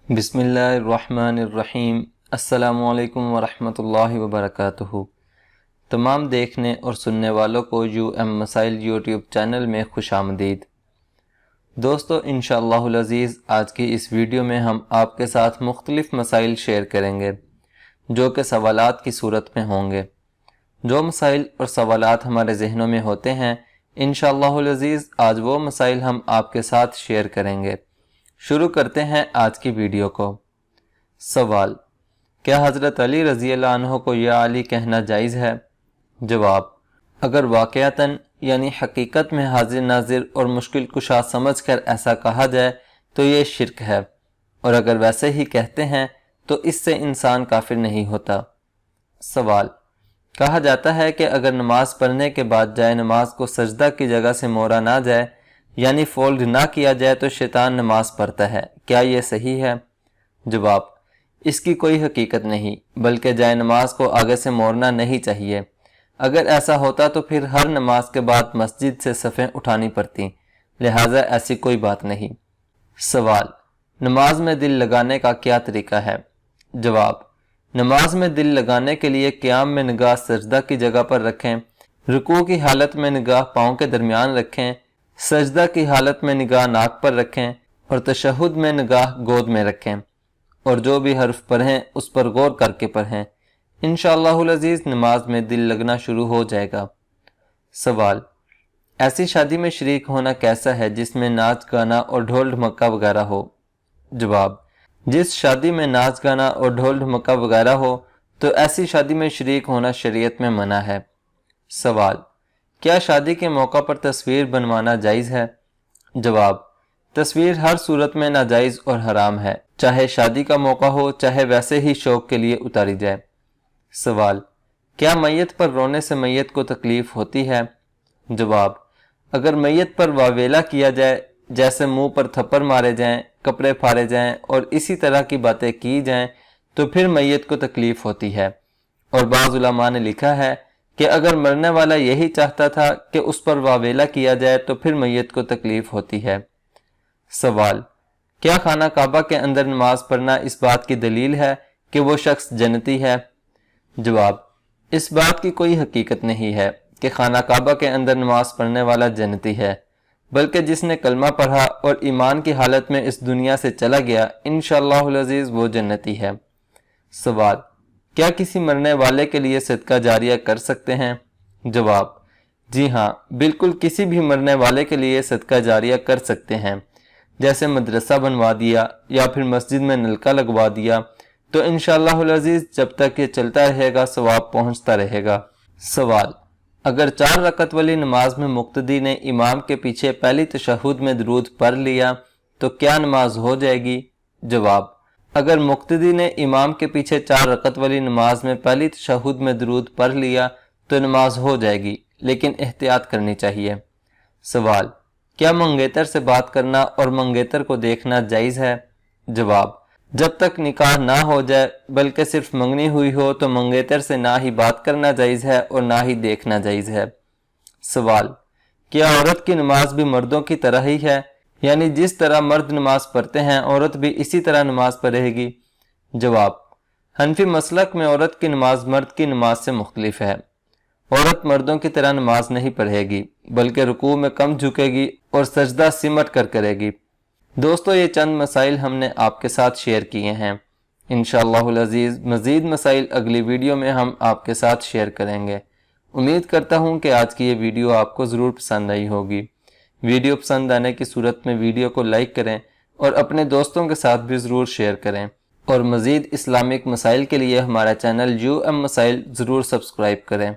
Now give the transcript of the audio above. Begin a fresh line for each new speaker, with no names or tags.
بسم اللہ الرحمن الرحیم۔ السلام علیکم ورحمۃ اللہ وبرکاتہ۔ تمام دیکھنے اور سننے والوں کو یو ایم مسائل یوٹیوب چینل میں خوش آمدید۔ دوستو، انشاءاللہ العزیز آج کی اس ویڈیو میں ہم آپ کے ساتھ مختلف مسائل شیئر کریں گے جو کہ سوالات کی صورت میں ہوں گے۔ جو مسائل اور سوالات ہمارے ذہنوں میں ہوتے ہیں انشاءاللہ العزیز آج وہ مسائل ہم آپ کے ساتھ شیئر کریں گے۔ شروع کرتے ہیں آج کی ویڈیو کو۔ سوال: کیا حضرت علی رضی اللہ عنہ کو یا علی کہنا جائز ہے؟ جواب: اگر واقعتاً یعنی حقیقت میں حاضر ناظر اور مشکل کشا سمجھ کر ایسا کہا جائے تو یہ شرک ہے، اور اگر ویسے ہی کہتے ہیں تو اس سے انسان کافر نہیں ہوتا۔ سوال: کہا جاتا ہے کہ اگر نماز پڑھنے کے بعد جائے نماز کو سجدہ کی جگہ سے موڑا نہ جائے یعنی فولڈ نہ کیا جائے تو شیطان نماز پڑھتا ہے، کیا یہ صحیح ہے؟ جواب: اس کی کوئی حقیقت نہیں، بلکہ جائے نماز کو آگے سے موڑنا نہیں چاہیے۔ اگر ایسا ہوتا تو پھر ہر نماز کے بعد مسجد سے صفیں اٹھانی پڑتی، لہٰذا ایسی کوئی بات نہیں۔ سوال: نماز میں دل لگانے کا کیا طریقہ ہے؟ جواب: نماز میں دل لگانے کے لیے قیام میں نگاہ سجدہ کی جگہ پر رکھیں، رکوع کی حالت میں نگاہ پاؤں کے درمیان رکھیں، سجدہ کی حالت میں نگاہ ناک پر رکھیں اور تشہد میں نگاہ گود میں رکھیں، اور جو بھی حرف پڑھیں اس پر غور کر کے پڑھیں۔ انشاءاللہ العزیز نماز میں دل لگنا شروع ہو جائے گا۔ سوال: ایسی شادی میں شریک ہونا کیسا ہے جس میں ناچ گانا اور ڈھول ڈھمکا وغیرہ ہو؟ جواب: جس شادی میں ناچ گانا اور ڈھول ڈھمکا وغیرہ ہو تو ایسی شادی میں شریک ہونا شریعت میں منع ہے۔ سوال: کیا شادی کے موقع پر تصویر بنوانا جائز ہے؟ جواب: تصویر ہر صورت میں ناجائز اور حرام ہے، چاہے شادی کا موقع ہو چاہے ویسے ہی شوق کے لیے اتاری جائے۔ سوال: کیا میت پر رونے سے میت کو تکلیف ہوتی ہے؟ جواب: اگر میت پر واویلا کیا جائے، جیسے منہ پر تھپڑ مارے جائیں، کپڑے پھاڑے جائیں اور اسی طرح کی باتیں کی جائیں تو پھر میت کو تکلیف ہوتی ہے، اور بعض علماء نے لکھا ہے کہ اگر مرنے والا یہی چاہتا تھا کہ اس پر واویلا کیا جائے تو پھر میت کو تکلیف ہوتی ہے۔ سوال: کیا خانہ کعبہ کے اندر نماز پڑھنا اس بات کی دلیل ہے کہ وہ شخص جنتی ہے؟ جواب: اس بات کی کوئی حقیقت نہیں ہے کہ خانہ کعبہ کے اندر نماز پڑھنے والا جنتی ہے، بلکہ جس نے کلمہ پڑھا اور ایمان کی حالت میں اس دنیا سے چلا گیا انشاءاللہ العزیز وہ جنتی ہے۔ سوال: کیا کسی مرنے والے کے لیے صدقہ جاریہ کر سکتے ہیں؟ جواب: جی ہاں، بالکل کسی بھی مرنے والے کے لیے صدقہ جاریہ کر سکتے ہیں، جیسے مدرسہ بنوا دیا یا پھر مسجد میں نلکا لگوا دیا، تو انشاءاللہ العزیز جب تک یہ چلتا رہے گا ثواب پہنچتا رہے گا۔ سوال: اگر 4 رکعت والی نماز میں مقتدی نے امام کے پیچھے پہلی تشہد میں درود پڑھ لیا تو کیا نماز ہو جائے گی؟ جواب: اگر مقتدی نے امام کے پیچھے 4 رکعت والی نماز میں پہلی تشہد میں درود پڑھ لیا تو نماز ہو جائے گی، لیکن احتیاط کرنی چاہیے۔ سوال: کیا منگیتر سے بات کرنا اور منگیتر کو دیکھنا جائز ہے؟ جواب: جب تک نکاح نہ ہو جائے بلکہ صرف منگنی ہوئی ہو تو منگیتر سے نہ ہی بات کرنا جائز ہے اور نہ ہی دیکھنا جائز ہے۔ سوال: کیا عورت کی نماز بھی مردوں کی طرح ہی ہے، یعنی جس طرح مرد نماز پڑھتے ہیں عورت بھی اسی طرح نماز پڑھے گی؟ جواب: حنفی مسلک میں عورت کی نماز مرد کی نماز سے مختلف ہے۔ عورت مردوں کی طرح نماز نہیں پڑھے گی بلکہ رکوع میں کم جھکے گی اور سجدہ سمٹ کر کرے گی۔ دوستو، یہ چند مسائل ہم نے آپ کے ساتھ شیئر کیے ہیں۔ انشاءاللہ العزیز مزید مسائل اگلی ویڈیو میں ہم آپ کے ساتھ شیئر کریں گے۔ امید کرتا ہوں کہ آج کی یہ ویڈیو آپ کو ضرور پسند آئی ہوگی۔ ویڈیو پسند آنے کی صورت میں ویڈیو کو لائک کریں اور اپنے دوستوں کے ساتھ بھی ضرور شیئر کریں، اور مزید اسلامک مسائل کے لیے ہمارا چینل یو ایم مسائل ضرور سبسکرائب کریں۔